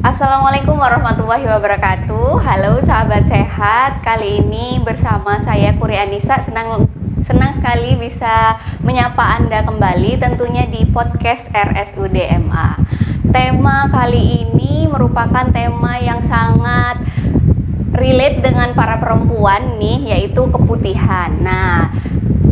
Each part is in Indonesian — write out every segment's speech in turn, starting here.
Assalamualaikum warahmatullahi wabarakatuh. Halo sahabat sehat. Kali ini bersama saya Kuri Anissa senang sekali bisa menyapa Anda kembali tentunya di podcast RSUD MA. Tema kali ini merupakan tema yang sangat relate dengan para perempuan nih, yaitu keputihan. Nah,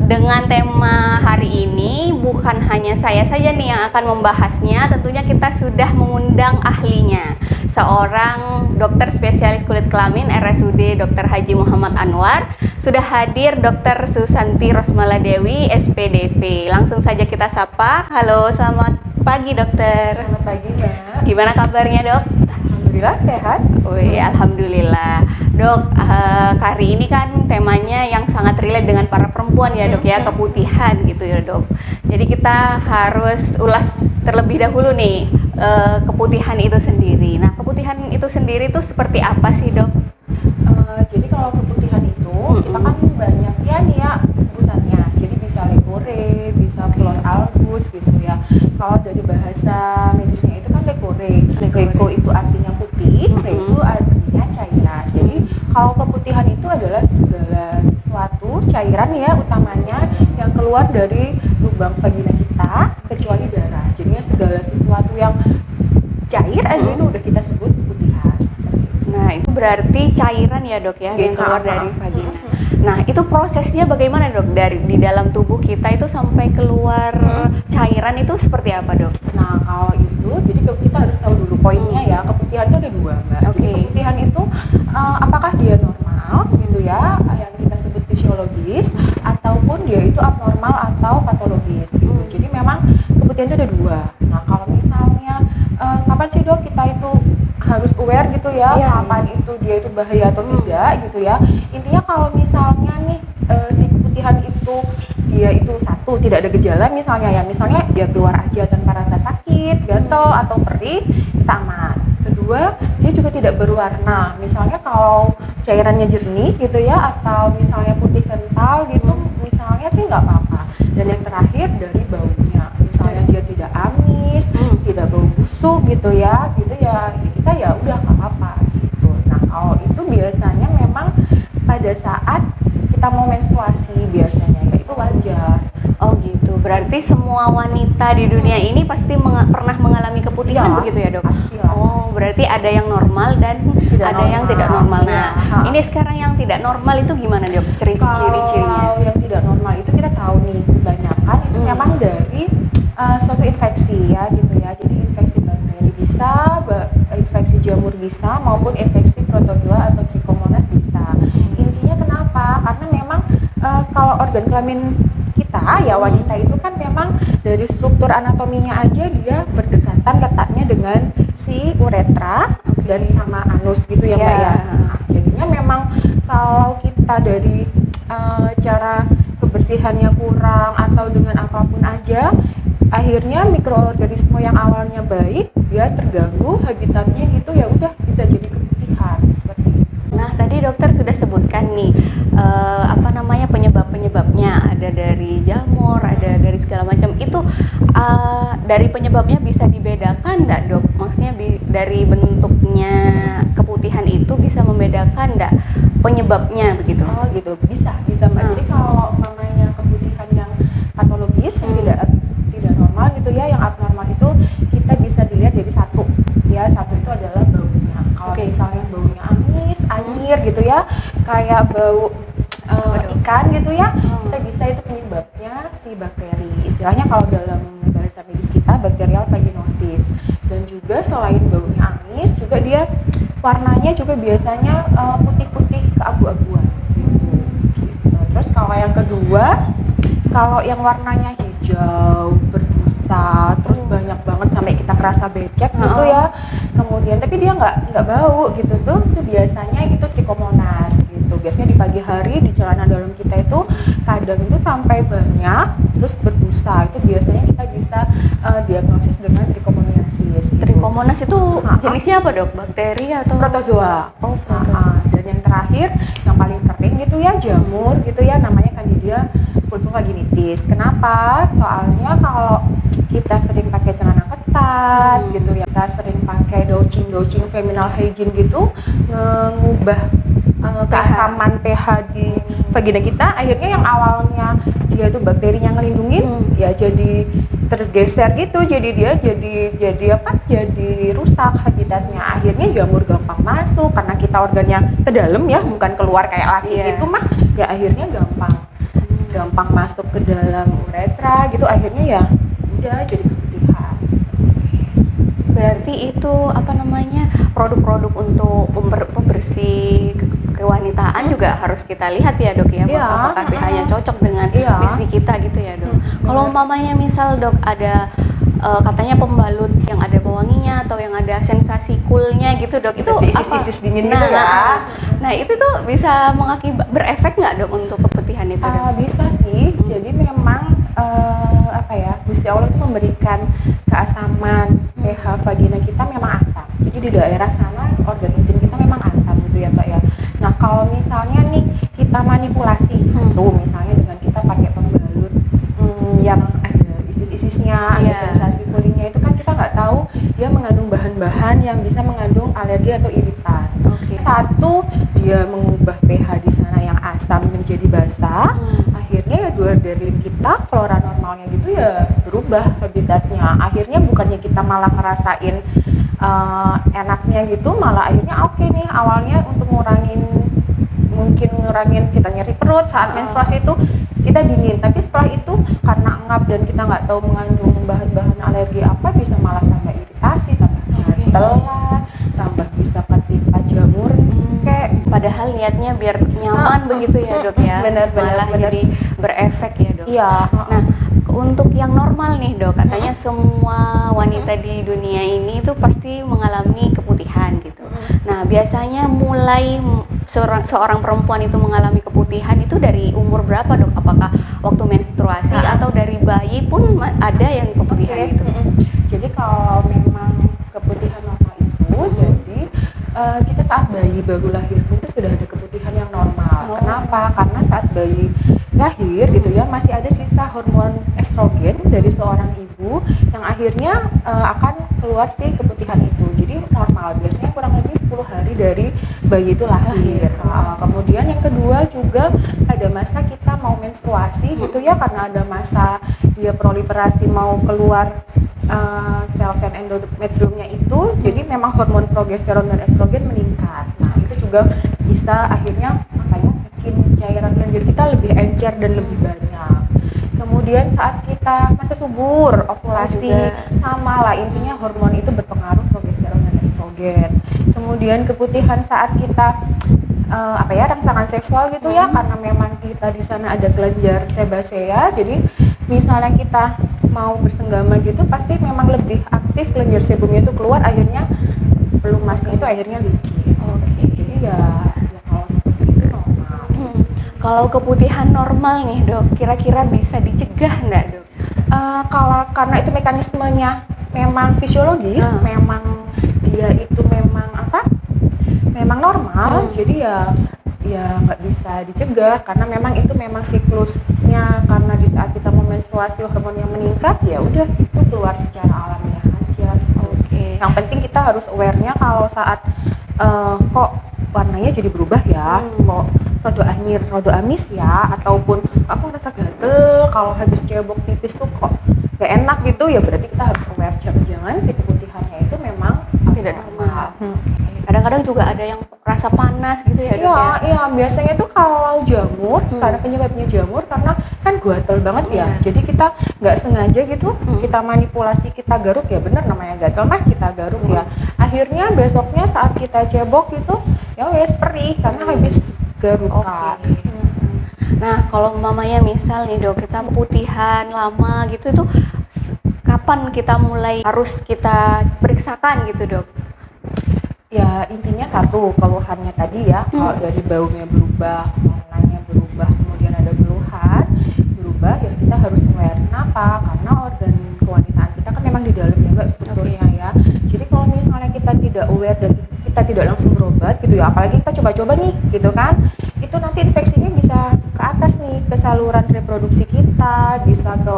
dengan tema hari ini bukan hanya saya saja nih yang akan membahasnya, tentunya kita sudah mengundang ahlinya, seorang dokter spesialis kulit kelamin RSUD Dr. Haji Muhammad Anwar. Sudah hadir Dr. Susanti Rosmala Dewi, SPDV. Langsung saja kita sapa. Halo, selamat pagi dokter. Selamat pagi Mbak. Gimana kabarnya dok? Alhamdulillah sehat. Wih, alhamdulillah. Dok, hari ini kan temanya yang sangat relate dengan para perempuan ya dok ya, keputihan gitu ya dok. Jadi kita harus ulas terlebih dahulu nih keputihan itu sendiri. Nah, keputihan itu sendiri tuh seperti apa sih dok? Jadi kalau keputihan itu kita kan banyak ya nih ya sebutannya. Jadi bisa lekore, bisa flor algus gitu ya. Kalau dari bahasa medisnya itu kan lekore. Leko itu artinya putih, re itu artinya cairan. Jadi kalau keputihan itu adalah segala sesuatu cairan ya utamanya yang keluar dari lubang vagina kita kecuali darah. Jadinya segala sesuatu yang cair aja itu udah kita sebut keputihan. Nah, itu berarti cairan ya dok ya yang keluar dari vagina. Nah, itu prosesnya bagaimana dok? Di dalam tubuh kita itu sampai keluar cairan itu seperti apa dok? Nah, kalau itu jadi kita harus tahu dulu poinnya ya. Keputihan itu ada dua Mbak. Jadi keputihan itu apakah dia normal gitu ya yang kita sebut fisiologis ataupun dia itu abnormal atau patologis gitu. Jadi memang keputihan itu ada dua. Nah, kalau misalnya kapan sih dok kita itu harus aware gitu ya, kapan itu dia itu bahaya atau tidak gitu ya. Intinya kalau misalnya nih si keputihan itu dia itu satu tidak ada gejala misalnya dia keluar aja tanpa rasa sakit, gatal atau perih, kita aman. Kedua, dia juga tidak berwarna. Misalnya kalau cairannya jernih gitu ya atau misalnya putih kental gitu, misalnya sih nggak apa-apa. Dan yang terakhir dari baunya. Misalnya dia tidak amis, tidak bau busuk gitu ya kita ya udah nggak apa-apa gitu. Nah, kalau itu biasanya memang pada saat kita mau menstruasi biasanya ya itu wajar. Oh gitu, berarti semua wanita di dunia ini pasti pernah mengalami keputihan begitu ya dok? Pastilah. Oh, berarti ada yang normal dan ada yang tidak normal. Nah, ini sekarang yang tidak normal itu gimana dok? Ciri-cirinya? Kalau yang tidak normal itu kita tahu nih kebanyakan itu memang dari suatu infeksi ya gitu ya. Jadi infeksi bakteri bisa, infeksi jamur bisa, maupun infeksi protozoa atau trichomonas bisa. Intinya kenapa? Karena memang kalau organ kelamin kita ya wanita itu kan memang dari struktur anatominya aja dia berdekatan letaknya dengan si uretra dan sama anus gitu ya Mbak ya. Nah, jadinya memang kalau kita dari cara kebersihannya kurang atau dengan apapun aja, akhirnya mikroorganisme yang awalnya baik dia terganggu habitatnya gitu ya udah bisa jadi keputihan seperti itu. Nah, tadi dokter sudah sebutkan nih penyebabnya ada dari jamur, ada dari segala macam. Itu dari penyebabnya bisa dibedakan enggak dok? Maksudnya dari bentuknya keputihan itu bisa membedakan enggak penyebabnya begitu? Oh gitu, bisa Mbak. Jadi kalau namanya keputihan yang patologis yang tidak normal gitu ya, yang abnormal itu kita bisa dilihat dari satu itu adalah baunya. Kalau misalnya baunya amis, anyir gitu ya, kayak bau ikan gitu ya, kita bisa itu penyebabnya si bakteri. Istilahnya kalau dalam bahasa medis kita bakterial vaginosis. Dan juga selain baunya amis, juga dia warnanya juga biasanya putih-putih keabu-abuan gitu. Terus kalau yang kedua, kalau yang warnanya hijau, berbusa, terus banyak banget sampai kita kerasa becek gitu ya. Kemudian tapi dia nggak bau gitu tuh, itu biasanya itu trichomonas gitu. Biasanya di pagi hari di celana dalam kita itu kadang itu sampai banyak, terus berbusa. Itu biasanya kita bisa diagnosis dengan trichomoniasis. Trichomonas itu jenisnya apa dok? Bakteri atau protozoa? Oh, protozoa. Dan yang terakhir yang paling sering gitu ya jamur gitu ya, namanya Candida vulvovaginitis. Kenapa? Soalnya kalau kita sering pakai celana ketat ketat gitu ya. Kita sering pakai douching feminine hygiene gitu, mengubah keasaman pH di vagina kita. Akhirnya yang awalnya dia tuh bakteri yang ngelindungin ya jadi tergeser gitu, jadi dia jadi rusak habitatnya. Akhirnya jamur gampang masuk karena kita organnya ke dalam ya, bukan keluar kayak laki gitu mah ya. Akhirnya gampang masuk ke dalam uretra gitu. Akhirnya ya udah jadi keputihan. Berarti itu apa namanya, produk-produk untuk pembersih kewanitaan juga harus kita lihat ya dok ya, apakah pH-nya cocok dengan bisnis kita gitu ya dok. Kalau mamanya misal dok ada katanya pembalut yang ada pewanginya atau yang ada sensasi coolnya gitu dok, itu isis dingin gitu ya. Nah itu tuh bisa berefek nggak dok untuk keputihan itu dok? Bisa sih. Jadi memang Gusti Allah itu memberikan keasaman. pH vagina kita memang asam. Jadi di daerah sana organ intim kita memang asam gitu ya Mbak ya. Nah kalau misalnya nih kita manipulasi tuh misalnya dengan kita pakai pembalut yang ada isis-isisnya, ada sensasi coolingnya, itu kan kita nggak tahu dia mengandung bahan-bahan yang bisa mengandung alergi atau iritan. Satu, dia mengubah pH di sana yang asam menjadi basah. Akhirnya ya dari kita flora normalnya gitu ya berubah habitatnya. Akhirnya bukannya kita malah ngerasain enaknya gitu, malah akhirnya oke nih awalnya untuk ngurangin kita nyeri perut saat menstruasi itu kita dingin, tapi setelah itu karena engap dan kita nggak tahu mengandung bahan-bahan alergi apa, bisa malah tambah iritasi, tambah gatel lah, tambah bisa ketimpa jamur. Kayak padahal niatnya biar nyaman begitu ya dok ya, malah jadi berefek ya dok. Nah untuk yang normal nih dok, katanya semua wanita di dunia ini itu pasti mengalami keputihan gitu. Nah biasanya mulai seorang perempuan itu mengalami keputihan itu dari umur berapa dok? Apakah waktu menstruasi atau dari bayi pun ada yang keputihan gitu? Jadi kalau memang keputihan normal itu, jadi kita saat bayi baru lahir pun itu sudah ada keputihan yang normal. Kenapa? Karena saat bayi lahir gitu ya masih ada sisa hormon estrogen dari seorang ibu yang akhirnya akan keluar si keputihan itu. Jadi normal, biasanya kurang lebih 10 hari dari bayi itu lahir. Kemudian yang kedua juga ada masa kita mau menstruasi gitu ya, karena ada masa dia proliferasi mau keluar sel-sel endometriumnya itu, jadi memang hormon progesteron dan estrogen meningkat. Nah itu juga bisa akhirnya makanya bikin cairan lendir kita lebih encer dan lebih banyak. Kemudian saat kita masa subur, ovulasi, sama lah intinya hormon itu berpengaruh progesteron dan estrogen. Kemudian keputihan saat kita rangsangan seksual gitu ya, karena memang kita di sana ada kelenjar sebasea, jadi misalnya kita mau bersenggama gitu pasti memang lebih aktif kelenjar sebumnya itu keluar, akhirnya pelumasnya itu akhirnya licin. Jadi ya kalau seperti itu normal. Kalau keputihan normal nih dok, kira-kira bisa dicegah nggak dok? Kalau karena itu mekanismenya memang fisiologis, memang dia itu memang normal, jadi ya nggak bisa dicegah karena memang itu memang siklusnya. Karena di saat kita mau menstruasi hormon yang meningkat, ya udah itu keluar secara alamiah aja. Yang penting kita harus aware-nya kalau saat kok warnanya jadi berubah ya, kok rada amis ya, ataupun aku ngerasa gatel kalau habis cebok pipis tuh kok gak enak gitu, ya berarti kita harus aware, jangan si keputihannya itu memang tidak normal. Kadang-kadang juga ada yang rasa panas gitu ya dok ya? Iya, biasanya tuh kalau jamur, karena penyebabnya jamur, karena kan gatel banget ya, jadi kita nggak sengaja gitu, kita manipulasi, kita garuk, ya bener namanya gatel mah kita garuk ya, akhirnya besoknya saat kita cebok gitu, ya wes perih karena habis garukan. Nah kalau mamanya misal nih dok, kita putihan lama gitu, itu kapan kita mulai harus kita periksakan gitu dok? Ya intinya satu, keluhannya tadi ya, kalau dari baunya berubah, warnanya berubah, kemudian ada keluhan berubah, ya kita harus aware. Kenapa? Karena organ kewanitaan kita kan memang di dalam ya mbak strukturnya ya. Jadi kalau misalnya kita tidak aware dan kita tidak langsung berobat gitu ya, apalagi kita coba-coba nih gitu kan, itu nanti infeksinya bisa ke atas nih, ke saluran reproduksi kita, bisa ke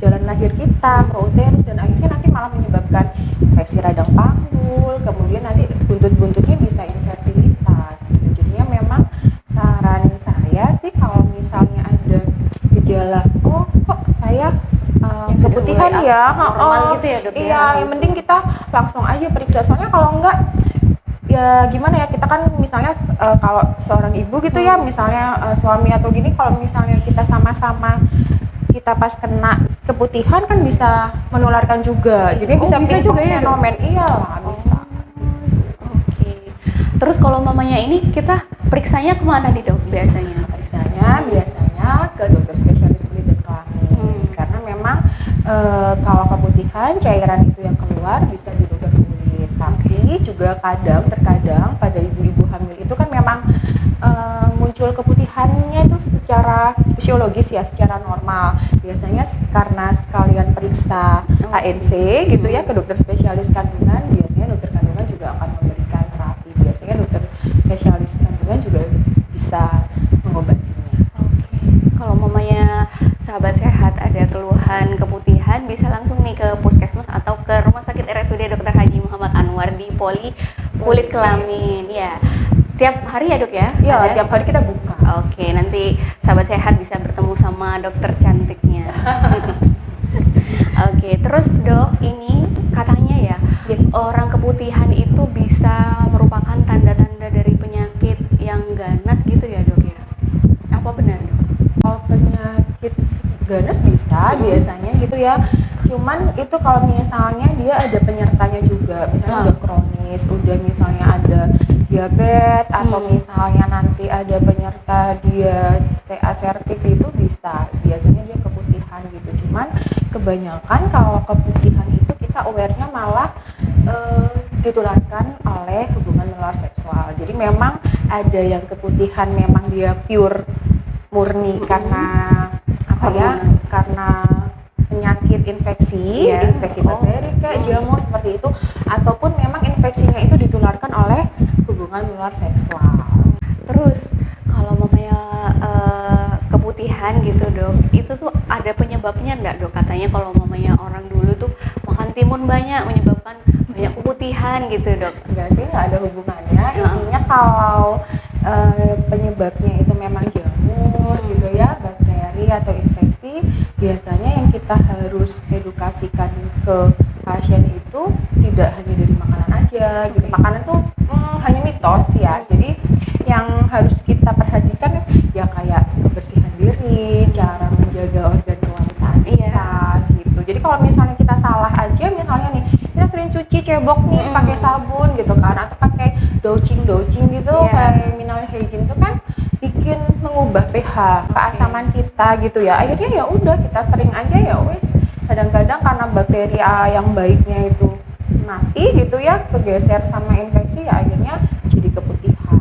jalan lahir akhir kita ke uterus, dan akhirnya nanti malah menyebabkan infeksi radang panggul, kemudian nanti buntut-buntutnya bisa infertilitas gitu. Jadinya memang saran saya sih kalau misalnya ada gejala, oh kok saya Yang sudah keputihan mulai ya, normal gitu ya dok ya, iya, yang penting kita langsung aja periksa, soalnya kalau enggak ya gimana ya, kita kan misalnya kalau seorang ibu gitu ya, misalnya suami atau gini, kalau misalnya kita sama-sama kita pas kena keputihan kan bisa menularkan juga, jadi bisa juga ya dok? fenomen, iyalah bisa. Oke. Terus kalau mamanya ini kita periksanya kemana nih dok biasanya? Biasanya ke dokter spesialis kulit dan kelamin, karena memang kalau keputihan cairan itu yang keluar bisa di dokter kulit, tapi juga terkadang pada ibu-ibu hamil itu kan memang muncul keputihannya itu secara fisiologis ya, secara normal. Biasanya karena sekalian periksa ANC gitu ya ke dokter spesialis kandungan, biasanya dokter kandungan juga akan memberikan terapi. Biasanya dokter spesialis kandungan juga bisa mengobatinya. Oke. Kalau mamanya sahabat sehat ada keluhan keputihan, bisa langsung nih ke puskesmas atau ke Rumah Sakit RSUD Dr. Haji Muhammad Anwar di Poli Kulit Kelamin. Ya. Tiap hari ya dok ya? Iya, tiap hari kita buka. Oke, nanti sahabat sehat bisa bertemu sama dokter cantiknya. Oke, terus dok, ini katanya ya, orang keputihan itu bisa merupakan tanda-tanda dari penyakit yang ganas gitu ya dok ya? Apa benar dok? Kalau penyakit ganas bisa biasanya gitu ya, cuman itu kalau misalnya dia ada penyertanya juga, misalnya udah kronis, udah misalnya ada diabetes, atau misalnya nanti ada penyerta dia TA cervix, itu bisa biasanya dia keputihan gitu. Cuman kebanyakan kalau keputihan itu kita aware-nya malah ditularkan oleh hubungan menular seksual. Jadi memang ada yang keputihan memang dia pure murni karena apa ya, karena penyakit infeksi, infeksi bakteri kayak jamur seperti itu, ataupun memang infeksinya itu ditularkan oleh hubungan menular seksual. Terus kalau mamanya keputihan gitu dok, itu tuh ada penyebabnya enggak dok? Katanya kalau mamanya orang dulu tuh makan timun banyak menyebabkan banyak keputihan gitu dok. Enggak sih, nggak ada hubungannya. Intinya kalau penyebabnya itu memang jamur gitu ya, bakteri atau infeksi, biasanya yang kita harus edukasikan ke pasien itu tidak hanya dari makanan aja gitu. Makanan tuh hanya mitos ya, jadi yang harus kita perhatikan ya kayak kebersihan diri, cara menjaga organ kewanitaan kita gitu. Jadi kalau misalnya kita salah aja, misalnya nih kita sering cuci cebok nih pakai sabun gitu kan, atau pakai douching gitu, kayak mineral hygiene itu kan bikin mengubah pH keasaman kita gitu ya. Akhirnya ya udah kita sering aja ya wes, kadang-kadang karena bakteri yang baiknya itu mati gitu ya, kegeser sama infeksi, ya akhirnya jadi keputihan.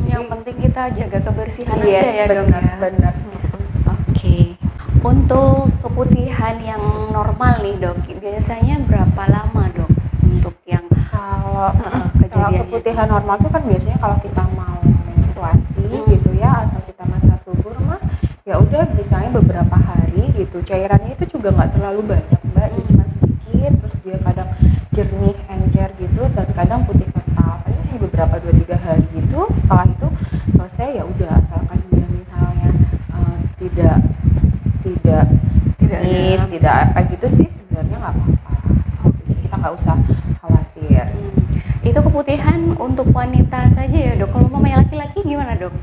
Yang penting kita jaga kebersihan aja ya dok ya. Benar. Oke. Untuk keputihan yang normal nih dok, biasanya berapa lama dok untuk yang kalau kejadiannya? keputihan normal tuh kan biasanya kalau kita mau menstruasi gitu ya, atau kita masa subur mah ya udah misalnya beberapa hari gitu. Cairannya itu juga nggak terlalu banyak mbak, jadi cuma sedikit, terus dia kadang jernih, encer gitu, dan kadang putih total. Paling hanya beberapa 2-3 hari gitu. Setelah itu selesai ya udah, asalkan dia misalnya tidak nangis, tidak apa gitu sih, sebenarnya nggak apa-apa. Kita nggak usah khawatir. Itu keputihan untuk wanita saja ya dok? Kalau mamanya laki-laki gimana dok?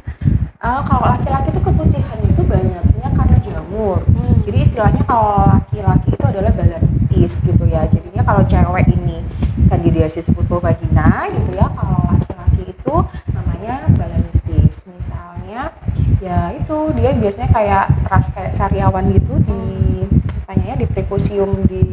Kalau laki-laki itu keputihannya itu banyaknya karena jamur. Jadi istilahnya kalau laki-laki itu adalah balanitis gitu ya. Jadinya kalau cewek ini candidiasis vulvovagina gitu ya, kalau laki-laki itu namanya balanitis. Misalnya ya itu dia biasanya kayak kayak sariawan gitu di apanya ya, di prepusium di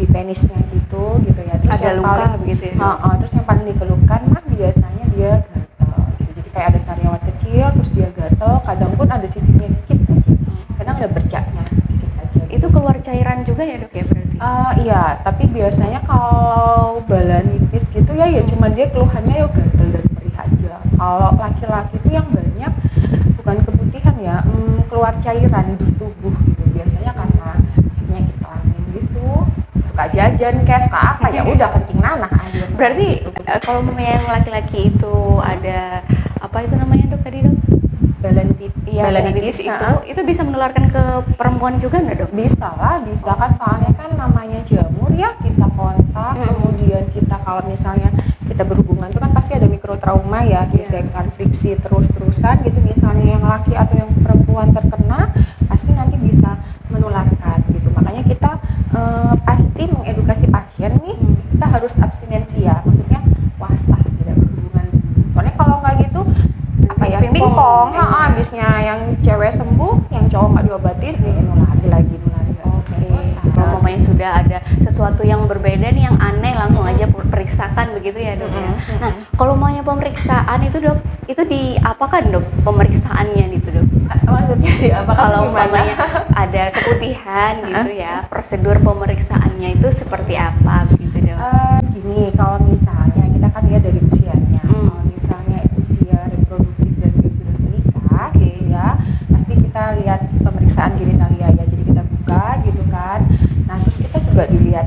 penisnya gitu ya. Terus ada luka paling, begitu ya? Terus yang paling dikeluhkan mah biasanya dia gatal gitu. Jadi kayak ada sariawan kecil, terus dia gatal, kadang pun ada sisipnya dikit aja, kadang ada bercaknya dikit aja. Itu keluar cairan juga ya dok ya berarti? Iya, tapi biasanya kalau balanitis gitu ya, ya cuma dia keluhannya ya gatal dan perih aja. Kalau laki-laki itu yang banyak bukan keputihan ya, keluar cairan di tubuh gitu, biasanya karena penyakit kelamin. jajan kayak suka apa ya udah kencing nanah aja. Berarti kalau yang laki-laki itu ada apa itu namanya dok tadi dok? Balanitis itu bisa menularkan ke perempuan juga nggak dok? Bisa lah, bisa kan soalnya kan namanya jamur ya, kita kontak kemudian kita kalau misalnya kita berhubungan itu kan pasti ada mikrotrauma ya, gesekan, friksi terus-terusan gitu, misalnya yang laki atau yang perempuan terkena pasti nanti bisa menularkan gitu. Makanya kita pasti mengedukasi pasien nih, kita harus abstinensi ya, maksudnya puasa tidak berhubungan. Soalnya kalau nggak gitu apa ya, pingpong, habisnya yang cewek sembuh, yang cowok nggak diobatin, nulari lagi. Kalau mamanya sudah ada sesuatu yang berbeda nih, yang aneh, langsung aja periksakan begitu ya dok ya. Nah, kalau mamanya pemeriksaan itu dok, itu diapakan dok pemeriksaannya itu dok? Maksudnya diapakan? Kalau mamanya ada keputihan gitu ya, prosedur pemeriksaannya itu seperti apa begitu dok? Gini, kalau misalnya kita kan lihat dari usianya, kalau misalnya usia reproduktif dan dia sudah menikah, gitu ya, pasti kita lihat pemeriksaan genitalia ya, jadi kita buka gitu kan. Nah terus kita juga dilihat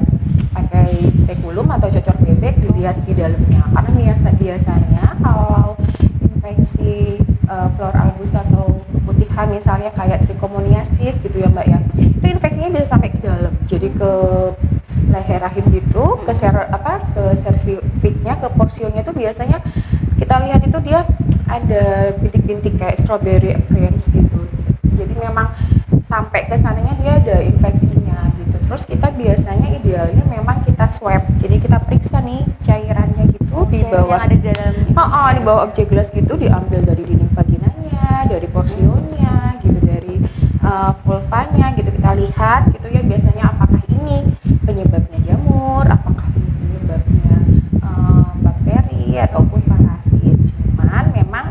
pakai spekulum atau cocok bebek, dilihat di dalamnya, karena biasanya kalau infeksi flor albus atau keputihan misalnya kayak trichomoniasis gitu ya mbak ya, itu infeksinya bisa sampai ke dalam, jadi ke leher rahim gitu, ke cervixnya, ke porsionnya itu biasanya kita lihat itu dia ada bintik-bintik kayak strawberry appearance gitu. Jadi memang sampai ke sananya dia ada infeksinya gitu. Terus kita biasanya idealnya memang kita swab. Jadi kita periksa nih cairannya gitu di bawah, yang ada di dalam di bawah objek gelas gitu, diambil dari dinding vaginanya, dari porsionnya gitu, dari vulvanya gitu, kita lihat gitu ya, biasanya apakah ini penyebabnya jamur, apakah ini penyebabnya bakteri ataupun parasit. Cuman memang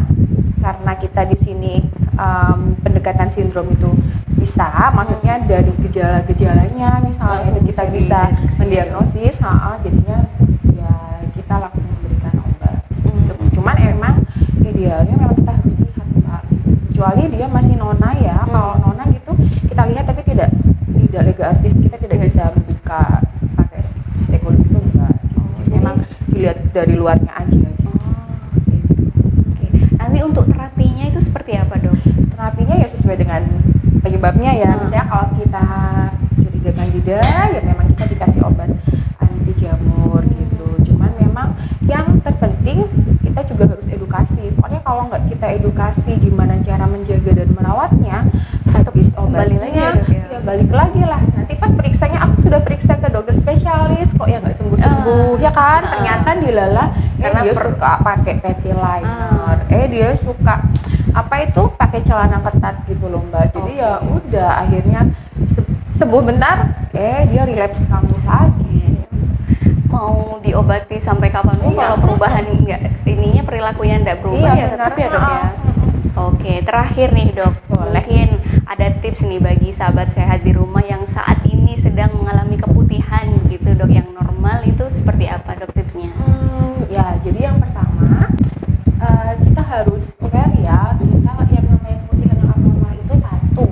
karena kita di sini pendekatan sindrom itu bisa, maksudnya dari gejala-gejalanya misalnya itu kita bisa mendiagnosis, jadinya ya kita langsung memberikan obat. Cuman emang idealnya memang kita harus lihat Pak, kecuali dia masih nona ya. Kalau nona gitu kita lihat tapi tidak lega artis, kita tidak bisa membuka pakai spekulum itu enggak. Jadi memang dilihat dari luarnya aja gitu. Nanti untuk terapinya itu seperti apa dok? Terapinya ya sesuai dengan penyebabnya ya. Misalnya kalau kita curiga kandida ya memang kita dikasih obat anti jamur gitu. Cuman memang yang terpenting kita juga harus edukasi. Soalnya kalau nggak kita edukasi gimana cara menjaga dan merawatnya, habis obatnya ya balik lagi lah. Nanti pas periksanya aku sudah periksa ke dokter spesialis kok ya nggak sembuh-sembuh ya kan. Ternyata dilala karena dia suka pakai panty liner, dia suka pakai celana ketat gitu loh mbak. Jadi ya udah akhirnya sembuh bentar, dia relapse kambuh lagi. Mau diobati sampai kapan pun kalau perubahan ininya perilakunya enggak berubah ya tetap ya dok ya. Oke, terakhir nih dok, mungkin ada tips nih bagi sahabat sehat di rumah yang saat ini sedang mengalami keputihan begitu dok, yang normal itu seperti apa dok tipsnya? Ya jadi yang pertama kita harus aware ya, kita yang namanya keputihan yang abnormal itu satu,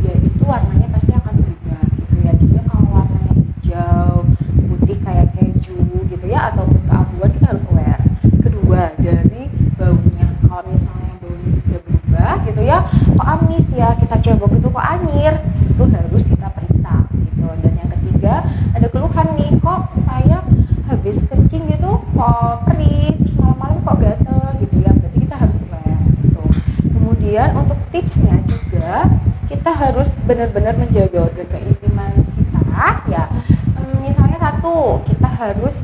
dia itu warnanya pasti akan berubah gitu ya. Jadi kalau warnanya hijau, putih kayak keju gitu ya, ataupun keabuan, kita harus aware. Kedua, dari baunya, kalau misalnya baunya itu sudah berubah gitu ya, kok amis ya, kita cebok itu kok anyir, itu harus kita periksa gitu. Dan yang ketiga, ada keluhan nih, kok saya habis kencing gitu kok perih, terus malam-malam kok gatel gitu ya, berarti kita harus aware gitu. Kemudian untuk tipsnya juga kita harus benar-benar menjaga organ keintiman kita ya. Misalnya satu, kita harus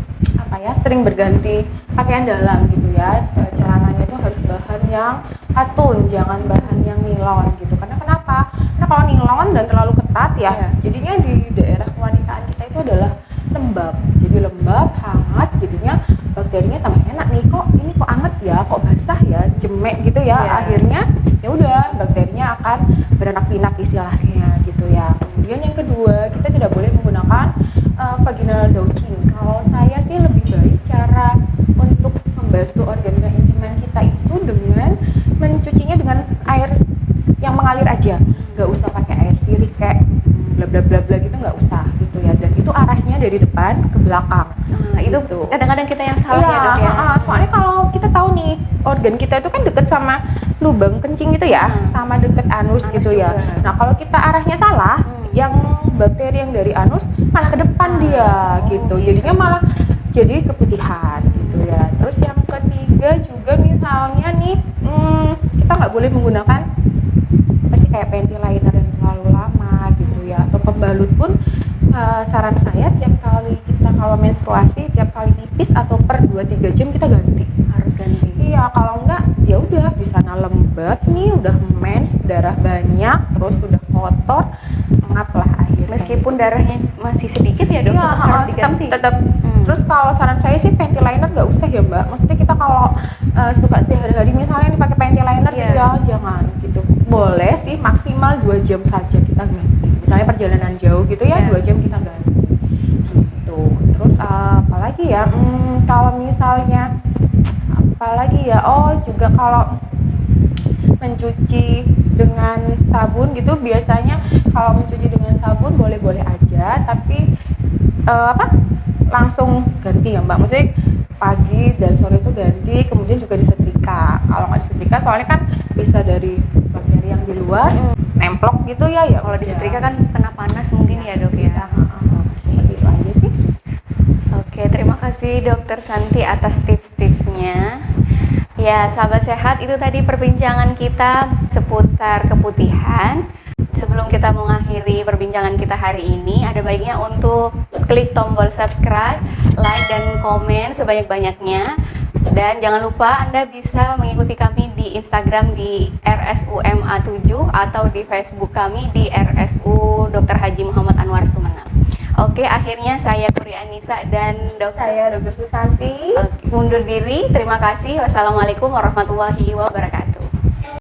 sering berganti pakaian dalam gitu ya. Celananya itu harus bahan yang katun, jangan bahan yang nilon gitu. Karena kenapa? Karena kalau nilon dan terlalu ketat ya, jadinya di daerah kewanitaan kita itu adalah lembab. Jadi lembab, hangat, jadinya bakterinya tambah enak nih, kok ini kok anget ya, kok basah ya, jemek gitu ya. Akhirnya ya udah bakterinya akan beranak pinak istilahnya gitu ya. Kemudian yang kedua, kita tidak boleh menggunakan vaginal douching. Kalau saya sih lebih baik cara untuk membasuh organ keintiman kita itu dengan mencucinya dengan air yang mengalir aja, nggak usah pakai air sirih kayak bla bla bla bla gitu, nggak usah gitu ya. Dan itu arahnya dari depan belakang. Nah, itu Gitu. kadang-kadang kita yang salah Iya, ya dok ya. soalnya kalau kita tahu nih organ kita itu kan deket sama lubang kencing gitu ya, sama deket anus gitu ya. juga. Nah kalau kita arahnya salah, yang bakteri yang dari anus malah ke depan dia gitu. Jadinya malah jadi keputihan gitu ya. Terus yang ketiga juga misalnya nih, kita nggak boleh menggunakan apa sih kayak panty liner yang terlalu lama gitu ya. Atau pembalut pun saran saya tiap kali kita kalau menstruasi, tiap kali pipis atau per 2-3 jam kita ganti. Harus ganti. Iya, kalau enggak ya udah di sana lembab nih, udah mens, darah banyak, terus udah kotor, ngap lah akhirnya. Meskipun darahnya masih sedikit ya dok, Iya, tetap harus diganti. tetap. Terus kalau saran saya sih panty liner nggak usah ya mbak. Maksudnya kita kalau suka sehari-hari misalnya nih pakai panty liner Iya. gitu ya, jangan gitu. Boleh sih maksimal 2 jam saja kita ganti. Misalnya perjalanan jauh gitu ya, Iya. 2 jam kita ganti. Gitu. Terus apalagi ya? Kalau misalnya apalagi ya? Oh juga kalau mencuci dengan sabun gitu, biasanya kalau mencuci dengan sabun boleh-boleh aja, tapi langsung ganti ya mbak, maksudnya pagi dan sore itu ganti, kemudian juga disetrika. Kalau nggak disetrika soalnya kan bisa dari bakteri yang di luar nemplok gitu ya. Kalau disetrika kan kena panas mungkin ya dok ya. Seperti itu aja sih. Oke, terima kasih Dokter Santi atas tips-tipsnya. Ya, sahabat sehat, itu tadi perbincangan kita seputar keputihan. Sebelum kita mengakhiri perbincangan kita hari ini, ada baiknya untuk klik tombol subscribe, like, dan komen sebanyak-banyaknya. Dan jangan lupa Anda bisa mengikuti kami di Instagram di RSUMA7 atau di Facebook kami di RSU Dr. Haji Muhammad Anwar Sumeneb. Oke, akhirnya saya Puri Anissa dan Saya Dr. Susanti. Oke, mundur diri. Terima kasih. Wassalamualaikum warahmatullahi wabarakatuh.